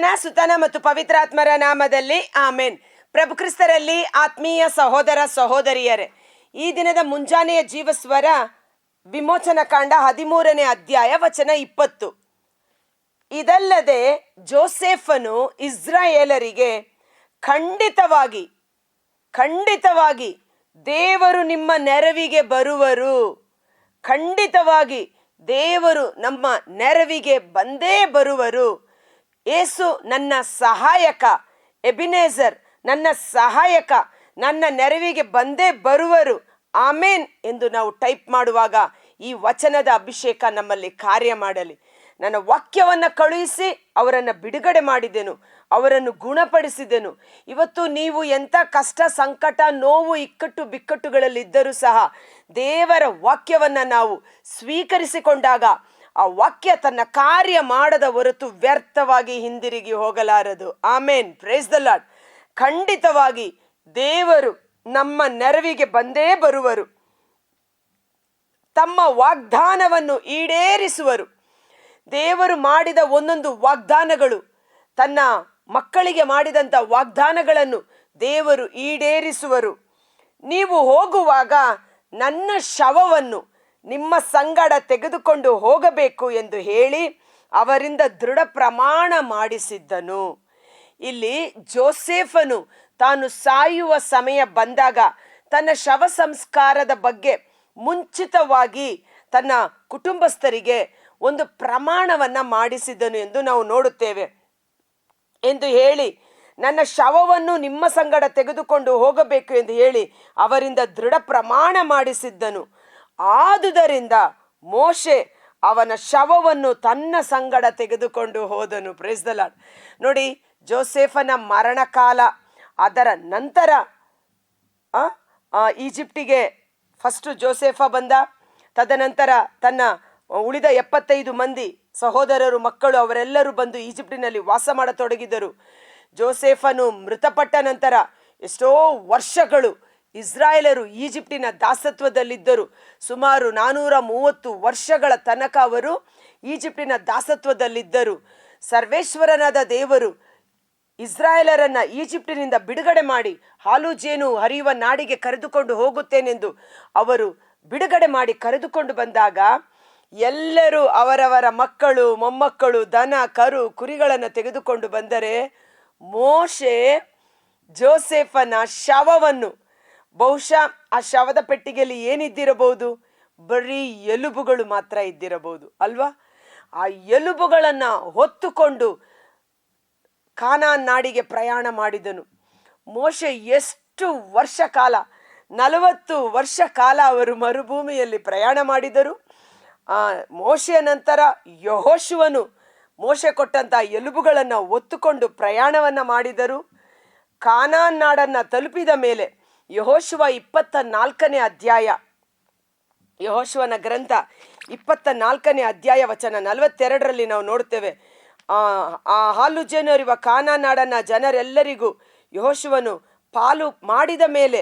ಪಿತನ ಸುತನ ಮತ್ತು ಪವಿತ್ರಾತ್ಮರ ನಾಮದಲ್ಲಿ ಆಮೇನ್. ಪ್ರಭು ಕ್ರಿಸ್ತರಲ್ಲಿ ಆತ್ಮೀಯ ಸಹೋದರ ಸಹೋದರಿಯರೇ, ಈ ದಿನದ ಮುಂಜಾನೆಯ ಜೀವಸ್ವರ ವಿಮೋಚನ ಕಾಂಡ 13ನೇ ಅಧ್ಯಾಯ ವಚನ 20. ಇದಲ್ಲದೆ ಜೋಸೆಫನು ಇಸ್ರಾಯೇಲರಿಗೆ ಖಂಡಿತವಾಗಿ ದೇವರು ನಿಮ್ಮ ನೆರವಿಗೆ ಬರುವರು, ಖಂಡಿತವಾಗಿ ದೇವರು ನಮ್ಮ ನೆರವಿಗೆ ಬಂದೇ ಬರುವರು. ಯೇಸು ನನ್ನ ಸಹಾಯಕ, ಎಬಿನೇಜರ್ ನನ್ನ ಸಹಾಯಕ, ನನ್ನ ನೆರವಿಗೆ ಬಂದೇ ಬರುವರು, ಆಮೇನ್ ಎಂದು ನಾವು ಟೈಪ್ ಮಾಡುವಾಗ ಈ ವಚನದ ಅಭಿಷೇಕ ನಮ್ಮಲ್ಲಿ ಕಾರ್ಯ ಮಾಡಲಿ. ನನ್ನ ವಾಕ್ಯವನ್ನು ಕಳುಹಿಸಿ ಅವರನ್ನು ಬಿಡುಗಡೆ ಮಾಡಿದೆನು, ಅವರನ್ನು ಗುಣಪಡಿಸಿದೆನು. ಇವತ್ತು ನೀವು ಎಂಥ ಕಷ್ಟ, ಸಂಕಟ, ನೋವು, ಇಕ್ಕಟ್ಟು ಬಿಕ್ಕಟ್ಟುಗಳಲ್ಲಿದ್ದರೂ ಸಹ ದೇವರ ವಾಕ್ಯವನ್ನು ನಾವು ಸ್ವೀಕರಿಸಿಕೊಂಡಾಗ ಆ ವಾಕ್ಯ ತನ್ನ ಕಾರ್ಯ ಮಾಡದ ಹೊರತು ವ್ಯರ್ಥವಾಗಿ ಹಿಂದಿರುಗಿ ಹೋಗಲಾರದು. ಆಮೇನ್, ಪ್ರೈಸ್ ದ ಲಾರ್ಡ್. ಖಂಡಿತವಾಗಿ ದೇವರು ನಮ್ಮ ನೆರವಿಗೆ ಬಂದೇ ಬರುವರು, ತಮ್ಮ ವಾಗ್ದಾನವನ್ನು ಈಡೇರಿಸುವರು. ದೇವರು ಮಾಡಿದ ಒಂದೊಂದು ವಾಗ್ದಾನಗಳು, ತನ್ನ ಮಕ್ಕಳಿಗೆ ಮಾಡಿದಂಥ ವಾಗ್ದಾನಗಳನ್ನು ದೇವರು ಈಡೇರಿಸುವರು. ನೀವು ಹೋಗುವಾಗ ನನ್ನ ಶವವನ್ನು ನಿಮ್ಮ ಸಂಗಡ ತೆಗೆದುಕೊಂಡು ಹೋಗಬೇಕು ಎಂದು ಹೇಳಿ ಅವರಿಂದ ದೃಢ ಪ್ರಮಾಣ ಮಾಡಿಸಿದ್ದನು. ಇಲ್ಲಿ ಜೋಸೆಫನು ತಾನು ಸಾಯುವ ಸಮಯ ಬಂದಾಗ ತನ್ನ ಶವ ಸಂಸ್ಕಾರದ ಬಗ್ಗೆ ಮುಂಚಿತವಾಗಿ ತನ್ನ ಕುಟುಂಬಸ್ಥರಿಗೆ ಒಂದು ಪ್ರಮಾಣವನ್ನು ಮಾಡಿಸಿದ್ದನು ಎಂದು ನಾವು ನೋಡುತ್ತೇವೆ. ಎಂದು ಹೇಳಿ ನನ್ನ ಶವವನ್ನು ನಿಮ್ಮ ಸಂಗಡ ತೆಗೆದುಕೊಂಡು ಹೋಗಬೇಕು ಎಂದು ಹೇಳಿ ಅವರಿಂದ ದೃಢ ಪ್ರಮಾಣ ಮಾಡಿಸಿದ್ದನು. ಆದುದರಿಂದ ಮೋಶೆ ಅವನ ಶವವನ್ನು ತನ್ನ ಸಂಗಡ ತೆಗೆದುಕೊಂಡು ಹೋದನು. Price the lord. ನೋಡಿ, ಜೋಸೆಫನ ಮರಣಕಾಲ, ಅದರ ನಂತರ ಈಜಿಪ್ಟಿಗೆ ಫಸ್ಟ್ ಜೋಸೆಫ ಬಂದ. ತದನಂತರ ತನ್ನ ಉಳಿದ 75 ಮಂದಿ ಸಹೋದರರು, ಮಕ್ಕಳು ಅವರೆಲ್ಲರೂ ಬಂದು ಈಜಿಪ್ಟಿನಲ್ಲಿ ವಾಸ ಮಾಡತೊಡಗಿದರು. ಜೋಸೆಫನು ಮೃತಪಟ್ಟ ನಂತರ ಎಷ್ಟೋ ವರ್ಷಗಳು ಇಸ್ರಾಯೇಲರು ಈಜಿಪ್ಟಿನ ದಾಸತ್ವದಲ್ಲಿದ್ದರು. ಸುಮಾರು 430 ವರ್ಷಗಳ ತನಕ ಅವರು ಈಜಿಪ್ಟಿನ ದಾಸತ್ವದಲ್ಲಿದ್ದರು. ಸರ್ವೇಶ್ವರನಾದ ದೇವರು ಇಸ್ರಾಯೇಲರನ್ನ ಈಜಿಪ್ಟಿನಿಂದ ಬಿಡುಗಡೆ ಮಾಡಿ ಹಾಲು ಜೇನು ಹರಿಯುವ ನಾಡಿಗೆ ಕರೆದುಕೊಂಡು ಹೋಗುತ್ತೇನೆಂದು ಅವರು ಬಿಡುಗಡೆ ಮಾಡಿ ಕರೆದುಕೊಂಡು ಬಂದಾಗ ಎಲ್ಲರೂ ಅವರವರ ಮಕ್ಕಳು, ಮೊಮ್ಮಕ್ಕಳು, ದನ, ಕರು, ಕುರಿಗಳನ್ನು ತೆಗೆದುಕೊಂಡು ಬಂದರೆ ಮೋಶೆ ಜೋಸೆಫನ ಶವವನ್ನು, ಬಹುಶಃ ಆ ಶವದ ಪೆಟ್ಟಿಗೆಯಲ್ಲಿ ಏನಿದ್ದಿರಬಹುದು? ಬರೀ ಎಲುಬುಗಳು ಮಾತ್ರ ಇದ್ದಿರಬಹುದು ಅಲ್ವಾ? ಆ ಎಲುಬುಗಳನ್ನು ಹೊತ್ತುಕೊಂಡು ಕಾನಾನ್ ನಾಡಿಗೆ ಪ್ರಯಾಣ ಮಾಡಿದನು. ಮೋಶೆ ಎಷ್ಟು ವರ್ಷ ಕಾಲ, 40 ವರ್ಷ ಕಾಲ ಅವರು ಮರುಭೂಮಿಯಲ್ಲಿ ಪ್ರಯಾಣ ಮಾಡಿದರು. ಮೋಶೆಯ ನಂತರ ಯೆಹೋಶುವನು ಮೋಶೆ ಕೊಟ್ಟಂಥ ಎಲುಬುಗಳನ್ನು ಹೊತ್ತುಕೊಂಡು ಪ್ರಯಾಣವನ್ನು ಮಾಡಿದರು. ಕಾನಾನ್ ನಾಡನ್ನು ತಲುಪಿದ ಮೇಲೆ ಯೆಹೋಶುವ 24ನೇ ಅಧ್ಯಾಯ, ಯೆಹೋಶುವನ ಗ್ರಂಥ 24ನೇ ಅಧ್ಯಾಯ ವಚನ 42ರಲ್ಲಿ ನಾವು ನೋಡ್ತೇವೆ. ಆ ಹಾಲು ಜೇನು ಹರಿಯುವ ಕಾನಾನ್ ನಾಡನ್ನ ಜನರೆಲ್ಲರಿಗೂ ಯೆಹೋಶುವನು ಪಾಲು ಮಾಡಿದ ಮೇಲೆ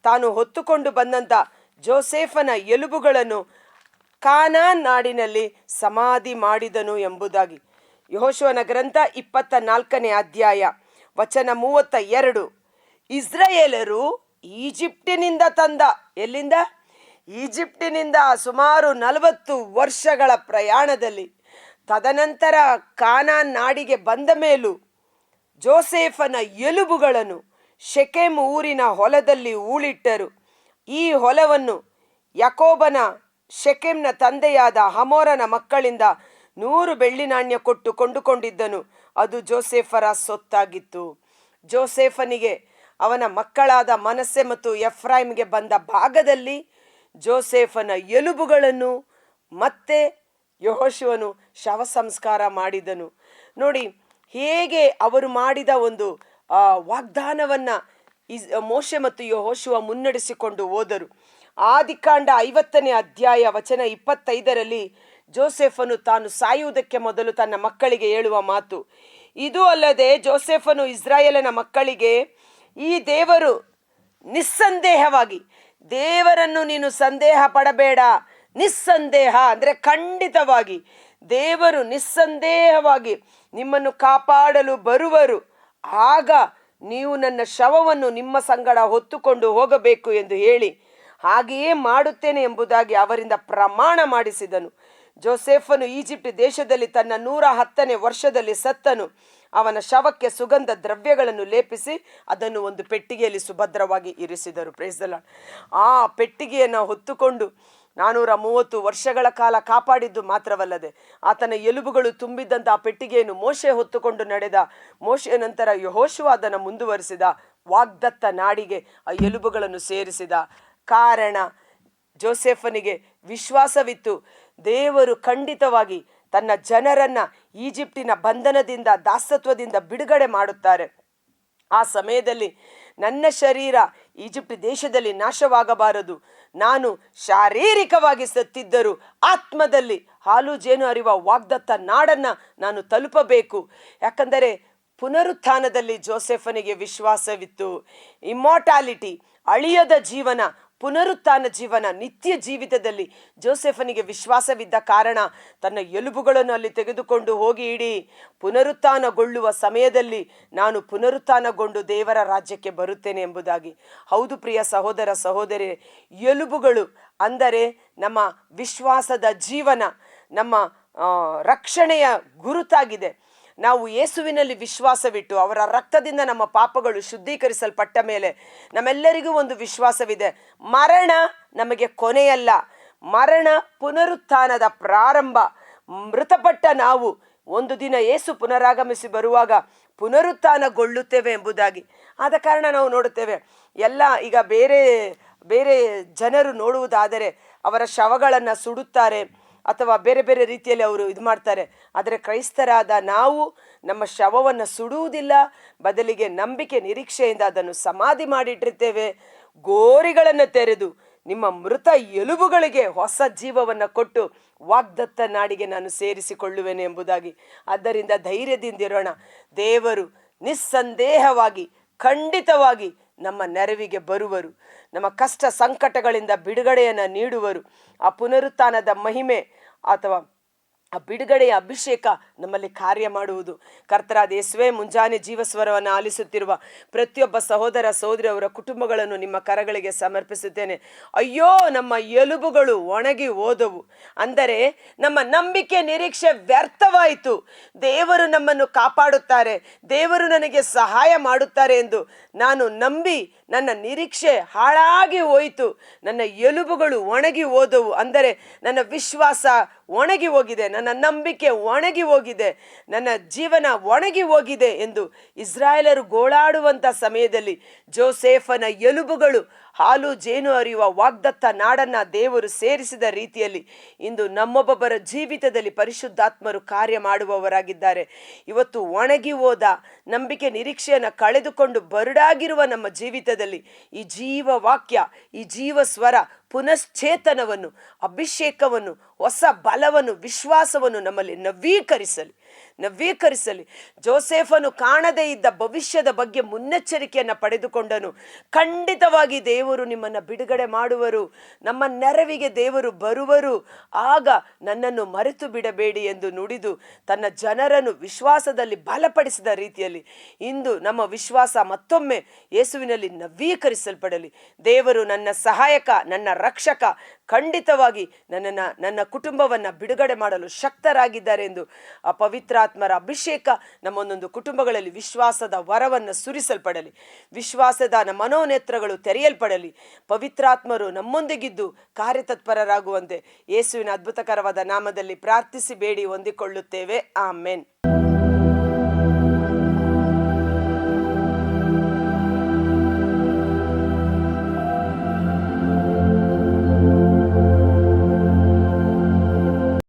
ತಾನು ಹೊತ್ತುಕೊಂಡು ಬಂದಂಥ ಜೋಸೆಫನ ಎಲುಬುಗಳನ್ನು ಕಾನಾನ್ ನಾಡಿನಲ್ಲಿ ಸಮಾಧಿ ಮಾಡಿದನು ಎಂಬುದಾಗಿ. ಯೆಹೋಶುವನ ಗ್ರಂಥ 24ನೇ ಅಧ್ಯಾಯ ವಚನ 32. ಇಸ್ರಾಯೇಲರು ಈಜಿಪ್ಟಿನಿಂದ ತಂದ, ಎಲ್ಲಿಂದ? ಈಜಿಪ್ಟಿನಿಂದ ಸುಮಾರು 40 ವರ್ಷಗಳ ಪ್ರಯಾಣದಲ್ಲಿ, ತದನಂತರ ಕಾನಾನ್ ನಾಡಿಗೆ ಬಂದ ಮೇಲೂ ಜೋಸೆಫನ ಎಲುಬುಗಳನ್ನು ಶೆಕೆಮ್ ಊರಿನ ಹೊಲದಲ್ಲಿ ಹೂಳಿಟ್ಟರು. ಈ ಹೊಲವನ್ನು ಯಾಕೋಬನ ಶೆಕೆಮ್ನ ತಂದೆಯಾದ ಹಮೋರನ ಮಕ್ಕಳಿಂದ 100 ಬೆಳ್ಳಿ ನಾಣ್ಯ ಕೊಟ್ಟು ಕೊಂಡುಕೊಂಡಿದ್ದನು. ಅದು ಜೋಸೆಫರ ಸೊತ್ತಾಗಿತ್ತು. ಜೋಸೆಫನಿಗೆ ಅವನ ಮಕ್ಕಳಾದ ಮನಸ್ಸೆ ಮತ್ತು ಎಫ್ರಾಯಿಮ್ಗೆ ಬಂದ ಭಾಗದಲ್ಲಿ ಜೋಸೆಫನ ಎಲುಬುಗಳನ್ನು ಮತ್ತೆ ಯೆಹೋಶುವನು ಶವ ಸಂಸ್ಕಾರ ಮಾಡಿದನು. ನೋಡಿ ಹೇಗೆ ಅವರು ಮಾಡಿದ ಒಂದು ವಾಗ್ದಾನವನ್ನು ಮೋಶೆ ಮತ್ತು ಯೆಹೋಶುವ ಮುನ್ನಡೆಸಿಕೊಂಡು ಹೋದರು. ಆದಿಕಾಂಡ 50ನೇ ಅಧ್ಯಾಯ ವಚನ 25ರಲ್ಲಿ ಜೋಸೆಫನು ತಾನು ಸಾಯುವುದಕ್ಕೆ ಮೊದಲು ತನ್ನ ಮಕ್ಕಳಿಗೆ ಹೇಳುವ ಮಾತು ಇದು. ಅಲ್ಲದೆ ಜೋಸೆಫನು ಇಸ್ರಾಯೇಲನ ಮಕ್ಕಳಿಗೆ, ಈ ದೇವರು ನಿಸ್ಸಂದೇಹವಾಗಿ, ದೇವರನ್ನು ನೀನು ಸಂದೇಹ ಪಡಬೇಡ, ನಿಸ್ಸಂದೇಹ ಅಂದರೆ ಖಂಡಿತವಾಗಿ ದೇವರು ನಿಸ್ಸಂದೇಹವಾಗಿ ನಿಮ್ಮನ್ನು ಕಾಪಾಡಲು ಬರುವರು. ಆಗ ನೀವು ನನ್ನ ಶವವನ್ನು ನಿಮ್ಮ ಸಂಗಡ ಹೊತ್ತುಕೊಂಡು ಹೋಗಬೇಕು ಎಂದು ಹೇಳಿ ಹಾಗೆಯೇ ಮಾಡುತ್ತೇನೆ ಎಂಬುದಾಗಿ ಅವರಿಂದ ಪ್ರಮಾಣ ಮಾಡಿಸಿದನು. ಜೋಸೆಫನು ಈಜಿಪ್ಟ್ ದೇಶದಲ್ಲಿ ತನ್ನ 110ನೇ ವರ್ಷದಲ್ಲಿ ಸತ್ತನು. ಅವನ ಶವಕ್ಕೆ ಸುಗಂಧ ದ್ರವ್ಯಗಳನ್ನು ಲೇಪಿಸಿ ಅದನ್ನು ಒಂದು ಪೆಟ್ಟಿಗೆಯಲ್ಲಿ ಸುಭದ್ರವಾಗಿ ಇರಿಸಿದರು. Praise the Lord. ಆ ಪೆಟ್ಟಿಗೆಯನ್ನು ಹೊತ್ತುಕೊಂಡು 430 ವರ್ಷಗಳ ಕಾಲ ಕಾಪಾಡಿದ್ದು ಮಾತ್ರವಲ್ಲದೆ ಆತನ ಎಲುಬುಗಳು ತುಂಬಿದ್ದಂಥ ಆ ಪೆಟ್ಟಿಗೆಯನ್ನು ಮೋಶೆ ಹೊತ್ತುಕೊಂಡು ನಡೆದ. ಮೋಶೆ ನಂತರ ಯೆಹೋಶುವ ಅದನ್ನು ಮುಂದುವರಿಸಿದ. ವಾಗ್ದತ್ತ ನಾಡಿಗೆ ಆ ಎಲುಬುಗಳನ್ನು ಸೇರಿಸಿದ. ಕಾರಣ, ಜೋಸೆಫನಿಗೆ ವಿಶ್ವಾಸವಿತ್ತು. ದೇವರು ಖಂಡಿತವಾಗಿ ತನ್ನ ಜನರನ್ನ ಈಜಿಪ್ಟಿನ ಬಂಧನದಿಂದ, ದಾಸತ್ವದಿಂದ ಬಿಡುಗಡೆ ಮಾಡುತ್ತಾರೆ. ಆ ಸಮಯದಲ್ಲಿ ನನ್ನ ಶರೀರ ಈಜಿಪ್ಟ್ ದೇಶದಲ್ಲಿ ನಾಶವಾಗಬಾರದು. ನಾನು ಶಾರೀರಿಕವಾಗಿ ಸತ್ತಿದ್ದರೂ ಆತ್ಮದಲ್ಲಿ ಹಾಲು ಜೇನು ಹರಿಯುವ ವಾಗ್ದತ್ತ ನಾಡನ್ನ ನಾನು ತಲುಪಬೇಕು. ಯಾಕಂದರೆ ಪುನರುತ್ಥಾನದಲ್ಲಿ ಜೋಸೆಫನಿಗೆ ವಿಶ್ವಾಸವಿತ್ತು. ಇಮ್ಮೋರ್ಟಾಲಿಟಿ, ಅಳಿಯದ ಜೀವನ, ಪುನರುತ್ಥಾನ ಜೀವನ, ನಿತ್ಯ ಜೀವಿತದಲ್ಲಿ ಜೋಸೆಫನಿಗೆ ವಿಶ್ವಾಸವಿದ್ದ ಕಾರಣ ತನ್ನ ಎಲುಬುಗಳನ್ನು ಅಲ್ಲಿ ತೆಗೆದುಕೊಂಡು ಹೋಗಿ ಇಡಿ. ಪುನರುತ್ಥಾನಗೊಳ್ಳುವ ಸಮಯದಲ್ಲಿ ನಾನು ಪುನರುತ್ಥಾನಗೊಂಡು ದೇವರ ರಾಜ್ಯಕ್ಕೆ ಬರುತ್ತೇನೆ ಎಂಬುದಾಗಿ. ಹೌದು ಪ್ರಿಯ ಸಹೋದರ ಸಹೋದರಿ, ಎಲುಬುಗಳು ಅಂದರೆ ನಮ್ಮ ವಿಶ್ವಾಸದ ಜೀವನ, ನಮ್ಮ ರಕ್ಷಣೆಯ ಗುರುತಾಗಿದೆ. ನಾವು ಯೇಸುವಿನಲ್ಲಿ ವಿಶ್ವಾಸವಿಟ್ಟು ಅವರ ರಕ್ತದಿಂದ ನಮ್ಮ ಪಾಪಗಳು ಶುದ್ಧೀಕರಿಸಲ್ಪಟ್ಟ ಮೇಲೆ ನಮ್ಮೆಲ್ಲರಿಗೂ ಒಂದು ವಿಶ್ವಾಸವಿದೆ. ಮರಣ ನಮಗೆ ಕೊನೆಯಲ್ಲ, ಮರಣ ಪುನರುತ್ಥಾನದ ಪ್ರಾರಂಭ. ಮೃತಪಟ್ಟ ನಾವು ಒಂದು ದಿನ ಯೇಸು ಪುನರಾಗಮಿಸಿ ಬರುವಾಗ ಪುನರುತ್ಥಾನಗೊಳ್ಳುತ್ತೇವೆ ಎಂಬುದಾಗಿ. ಆದ ಕಾರಣ ನಾವು ನೋಡುತ್ತೇವೆ, ಎಲ್ಲ ಈಗ ಬೇರೆ ಬೇರೆ ಜನರು ನೋಡುವುದಾದರೆ ಅವರ ಶವಗಳನ್ನು ಸುಡುತ್ತಾರೆ ಅಥವಾ ಬೇರೆ ಬೇರೆ ರೀತಿಯಲ್ಲಿ ಅವರು ಇದು ಮಾಡ್ತಾರೆ. ಆದರೆ ಕ್ರೈಸ್ತರಾದ ನಾವು ನಮ್ಮ ಶವವನ್ನು ಸುಡುವುದಿಲ್ಲ, ಬದಲಿಗೆ ನಂಬಿಕೆ ನಿರೀಕ್ಷೆಯಿಂದ ಅದನ್ನು ಸಮಾಧಿ ಮಾಡಿಟ್ಟಿರ್ತೇವೆ. ಗೋರಿಗಳನ್ನು ತೆರೆದು ನಿಮ್ಮ ಮೃತ ಎಲುಬುಗಳಿಗೆ ಹೊಸ ಜೀವವನ್ನು ಕೊಟ್ಟು ವಾಗ್ದತ್ತ ನಾಡಿಗೆ ನಾನು ಸೇರಿಸಿಕೊಳ್ಳುವೆನು ಎಂಬುದಾಗಿ. ಆದ್ದರಿಂದ ಧೈರ್ಯದಿಂದಿರೋಣ. ದೇವರು ನಿಸ್ಸಂದೇಹವಾಗಿ ಖಂಡಿತವಾಗಿ ನಮ್ಮ ನೆರವಿಗೆ ಬರುವರು. ನಮ್ಮ ಕಷ್ಟ ಸಂಕಟಗಳಿಂದ ಬಿಡುಗಡೆಯನ್ನು ನೀಡುವರು. ಆ ಪುನರುತ್ಥಾನದ ಮಹಿಮೆ ಅಥವಾ ಆ ಬಿಡುಗಡೆಯ ಅಭಿಷೇಕ ನಮ್ಮಲ್ಲಿ ಕಾರ್ಯ ಮಾಡುವುದು. ಕರ್ತರಾದ ಯೇಸುವೇ, ಮುಂಜಾನೆ ಜೀವಸ್ವರವನ್ನು ಆಲಿಸುತ್ತಿರುವ ಪ್ರತಿಯೊಬ್ಬ ಸಹೋದರ ಸಹೋದರಿ ಅವರ ಕುಟುಂಬಗಳನ್ನು ನಿಮ್ಮ ಕರಗಳಿಗೆ ಸಮರ್ಪಿಸುತ್ತೇನೆ. ಅಯ್ಯೋ, ನಮ್ಮ ಎಲುಬುಗಳು ಒಣಗಿ ಹೋದವು, ಅಂದರೆ ನಮ್ಮ ನಂಬಿಕೆ ನಿರೀಕ್ಷೆ ವ್ಯರ್ಥವಾಯಿತು. ದೇವರು ನಮ್ಮನ್ನು ಕಾಪಾಡುತ್ತಾರೆ, ದೇವರು ನನಗೆ ಸಹಾಯ ಮಾಡುತ್ತಾರೆ ಎಂದು ನಾನು ನಂಬಿ ನನ್ನ ನಿರೀಕ್ಷೆ ಹಾಳಾಗಿ ಹೋಯಿತು. ನನ್ನ ಎಲುಬುಗಳು ಒಣಗಿ ಹೋದವು, ಅಂದರೆ ನನ್ನ ವಿಶ್ವಾಸ ಒಣಗಿ ಹೋಗಿದೆ, ನನ್ನ ನಂಬಿಕೆ ಒಣಗಿ ಹೋಗಿದೆ, ನನ್ನ ಜೀವನ ಒಣಗಿ ಹೋಗಿದೆ ಎಂದು ಇಸ್ರಾಯೇಲರು ಗೋಳಾಡುವಂಥ ಸಮಯದಲ್ಲಿ ಜೋಸೆಫನ ಎಲುಬುಗಳು ಹಾಲು ಜೇನು ಹರಿಯುವ ವಾಗ್ದತ್ತ ನಾಡನ್ನ ದೇವರು ಸೇರಿಸಿದ ರೀತಿಯಲ್ಲಿ ಇಂದು ನಮ್ಮೊಬ್ಬೊಬ್ಬರ ಜೀವಿತದಲ್ಲಿ ಪರಿಶುದ್ಧಾತ್ಮರು ಕಾರ್ಯ ಮಾಡುವವರಾಗಿದ್ದಾರೆ. ಇವತ್ತು ಒಣಗಿ ಹೋದ ನಂಬಿಕೆ ನಿರೀಕ್ಷೆಯನ್ನು ಕಳೆದುಕೊಂಡು ಬರಡಾಗಿರುವ ನಮ್ಮ ಜೀವಿತದಲ್ಲಿ ಈ ಜೀವ ವಾಕ್ಯ, ಈ ಜೀವ ಸ್ವರ ಪುನಶ್ಚೇತನವನ್ನು, ಅಭಿಷೇಕವನ್ನು, ಹೊಸ ಬಲವನ್ನು, ವಿಶ್ವಾಸವನ್ನು ನಮ್ಮಲ್ಲಿ ನವೀಕರಿಸಲಿ. ಜೋಸೆಫನು ಕಾಣದೇ ಇದ್ದ ಭವಿಷ್ಯದ ಬಗ್ಗೆ ಮುನ್ನೆಚ್ಚರಿಕೆಯನ್ನು ಪಡೆದುಕೊಂಡನು. ಖಂಡಿತವಾಗಿ ದೇವರು ನಿಮ್ಮನ್ನು ಬಿಡುಗಡೆ ಮಾಡುವರು, ನಮ್ಮ ನೆರವಿಗೆ ದೇವರು ಬರುವರು, ಆಗ ನನ್ನನ್ನು ಮರೆತು ಬಿಡಬೇಡಿ ಎಂದು ನುಡಿದು ತನ್ನ ಜನರನ್ನು ವಿಶ್ವಾಸದಲ್ಲಿ ಬಲಪಡಿಸಿದ ರೀತಿಯಲ್ಲಿ ಇಂದು ನಮ್ಮ ವಿಶ್ವಾಸ ಮತ್ತೊಮ್ಮೆ ಯೇಸುವಿನಲ್ಲಿ ನವೀಕರಿಸಲ್ಪಡಲಿ. ದೇವರು ನನ್ನ ಸಹಾಯಕ, ನನ್ನ ರಕ್ಷಕ, ಖಂಡಿತವಾಗಿ ನನ್ನ ಕುಟುಂಬವನ್ನು ಬಿಡುಗಡೆ ಮಾಡಲು ಶಕ್ತರಾಗಿದ್ದಾರೆ ಎಂದು ಆ ಪವಿತ್ರಾತ್ಮರ ಅಭಿಷೇಕ ನಮ್ಮೊಂದೊಂದು ಕುಟುಂಬಗಳಲ್ಲಿ ವಿಶ್ವಾಸದ ವರವನ್ನು ಸುರಿಸಲ್ಪಡಲಿ. ವಿಶ್ವಾಸದ ಮನೋನೇತ್ರಗಳು ತೆರೆಯಲ್ಪಡಲಿ. ಪವಿತ್ರಾತ್ಮರು ನಮ್ಮೊಂದಿಗಿದ್ದು ಕಾರ್ಯತತ್ಪರರಾಗುವಂತೆ ಯೇಸುವಿನ ಅದ್ಭುತಕರವಾದ ನಾಮದಲ್ಲಿ ಪ್ರಾರ್ಥಿಸಿ ಬೇಡಿ ಹೊಂದಿಕೊಳ್ಳುತ್ತೇವೆ. ಆಮೆನ್.